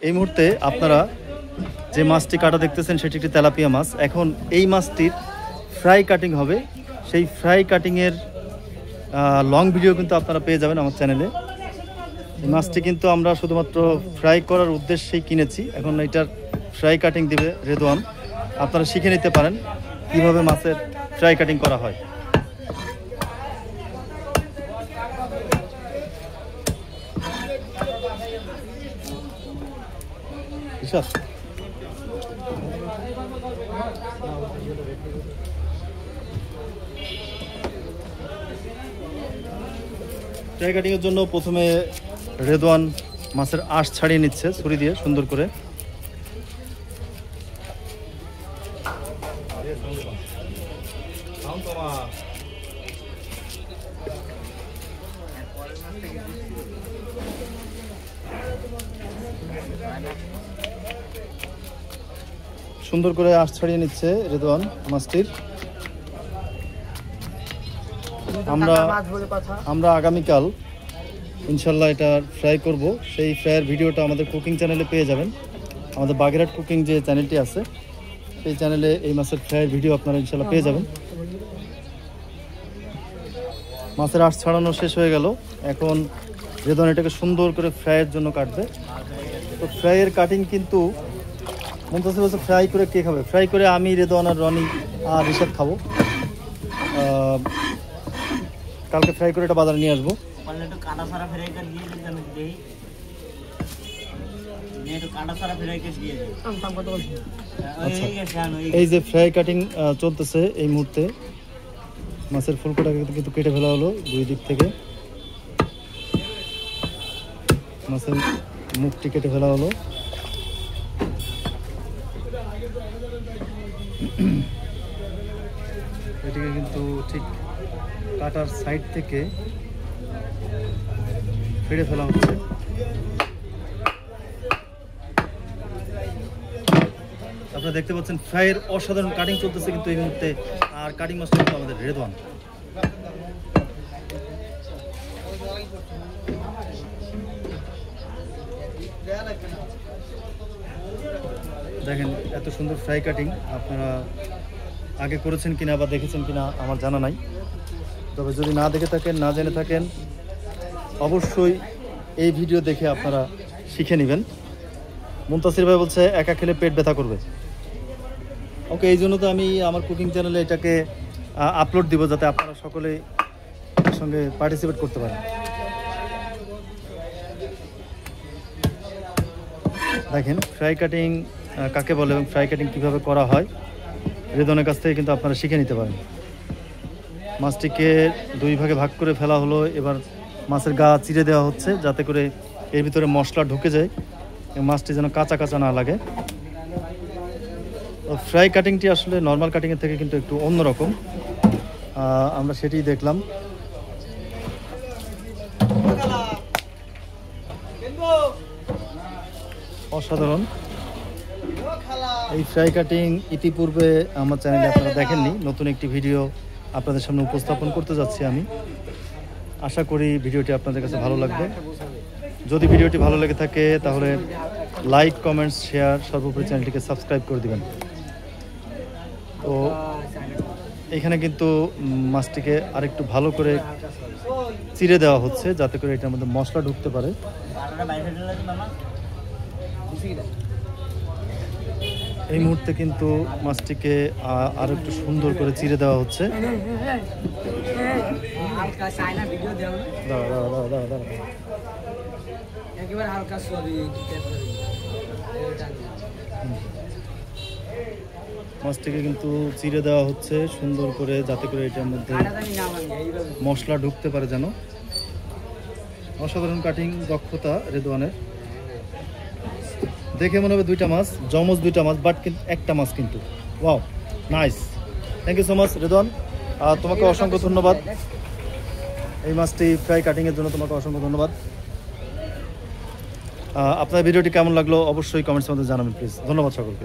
এই মুহূর্তে আপনারা যে মাছটি কাটা দেখতেছেন সেটি একটি তেলাপিয়া মাছ। এখন এই মাছটির ফ্রাই কাটিং হবে। সেই ফ্রাই কাটিংয়ের লং ভিডিও কিন্তু আপনারা পেয়ে যাবেন আমার চ্যানেলে। এই মাছটি কিন্তু আমরা শুধুমাত্র ফ্রাই করার উদ্দেশ্যেই কিনেছি। এখন এটার ফ্রাই কাটিং দিবে রেদওয়ান। আপনারা শিখে নিতে পারেন কীভাবে মাছের ফ্রাই কাটিং করা হয়। ফ্রাই কাটিং এর জন্য প্রথমে রেদওয়ান মাছের আঁশ ছাড়িয়ে নিচ্ছে ছুরি দিয়ে সুন্দর করে। সুন্দর করে আঁশ ছাড়িয়ে নিচ্ছে রেদওয়ান মাছটির। আমরা আগামীকাল ইনশাল্লাহ এটা ফ্রাই করব। সেই ফ্রাইয়ের ভিডিওটা আমাদের কুকিং চ্যানেলে পেয়ে যাবেন। আমাদের বাগেরহাট কুকিং যে চ্যানেলটি আছে সেই চ্যানেলে এই মাছের ফ্রাইয়ের ভিডিও আপনারা ইনশাল্লাহ পেয়ে যাবেন। মাছের আঁশ ছাড়ানো শেষ হয়ে গেল। এখন রেদওয়ান এটাকে সুন্দর করে ফ্রাইয়ের জন্য কাটবে। তো ফ্রাইয়ের কাটিং কিন্তু মুনতাসির বলছে ফ্রাই করে কে খাবে? ফ্রাই করে আমি, রেদওয়ান আর রনি আর রিশাদ খাবো। কালকে ফ্রাই করে এটা বাজারে নিয়ে আসবো। এই যে ফ্রাই কাটিং চলতেছে এই মুহূর্তে। মাছের ফুলকোটাকে কিন্তু কেটে ফেলা হলো দুই দিক থেকে। মাছের মুখটি কেটে ফেলা হলো। এটিকে কিন্তু ঠিক কাটার সাইড থেকে ফেড়ে ফেলা হচ্ছে। আপনারা দেখতে পাচ্ছেন ফ্রাইয়ের অসাধারণ কাটিং চলতেছে কিন্তু এই মুহূর্তে। আর কাটিং মাছটা কিন্তু আমাদের রেদওয়ান। দেখেন এত সুন্দর ফ্রাই কাটিং আপনারা আগে করেছেন কিনা বা দেখেছেন কিনা আমার জানা নাই। তবে যদি না দেখে থাকেন, না জেনে থাকেন, অবশ্যই এই ভিডিও দেখে আপনারা শিখে নেবেন। মুনতাসির ভাই বলছে একা খেলে পেট ব্যথা করবে। ওকে, এই জন্য তো আমি আমার কুকিং চ্যানেলে এটাকে আপলোড দিব যাতে আপনারা সকলে এর সঙ্গে পার্টিসিপেট করতে পারেন। দেখেন ফ্রাই কাটিং কাকে বলে এবং ফ্রাই কাটিং কীভাবে করা হয় রেদওয়ানের কাছ থেকে কিন্তু আপনারা শিখে নিতে পারেন। মাছটিকে দুই ভাগে ভাগ করে ফেলা হলো। এবার মাছের গা চিরে দেওয়া হচ্ছে যাতে করে এর ভিতরে মশলা ঢুকে যায় এবং মাছটি যেন কাঁচা কাঁচা না লাগে। ফ্রাই কাটিংটি আসলে নর্মাল কাটিংয়ের থেকে কিন্তু একটু অন্যরকম। আমরা সেটি দেখলাম। অসাধারণ এই ফ্রাই কাটিং ইতিপূর্বে আমার চ্যানেলে আপনারা দেখেননি। নতুন একটি ভিডিও আপনাদের সামনে উপস্থাপন করতে যাচ্ছি আমি। আশা করি ভিডিওটি আপনাদের কাছে ভালো লাগবে। যদি ভিডিওটি ভালো লেগে থাকে তাহলে লাইক, কমেন্টস, শেয়ার, সর্বোপরি চ্যানেলটিকে সাবস্ক্রাইব করে দিবেন। তো এখানে কিন্তু মাছটিকে আরেকটু ভালো করে চিরে দেওয়া হচ্ছে যাতে করে এটার মধ্যে মশলা ঢুকতে পারে। এই মুহূর্তে কিন্তু মাছটিকে আরো একটু সুন্দর করে চিরে দেওয়া হচ্ছে। মাছটিকে কিন্তু চিরে দেওয়া হচ্ছে সুন্দর করে যাতে করে এটার মধ্যে মশলা ঢুকতে পারে যেন। অসাধারণ কাটিং দক্ষতা রেদওয়ানের। দেখে মনে হবে দুইটা মাছ, জমজ দুইটা মাছ, বাট কিন্তু একটা মাছ কিন্তু। Wow, nice. Thank you so much Redwan. তোমাকে অসংখ্য ধন্যবাদ। এই মাছটি ফ্রাই কাটিংয়ের জন্য তোমাকে অসংখ্য ধন্যবাদ। আপনার ভিডিওটি কেমন লাগলো অবশ্যই কমেন্টসের মধ্যে জানাবেন প্লিজ। ধন্যবাদ সকলকে।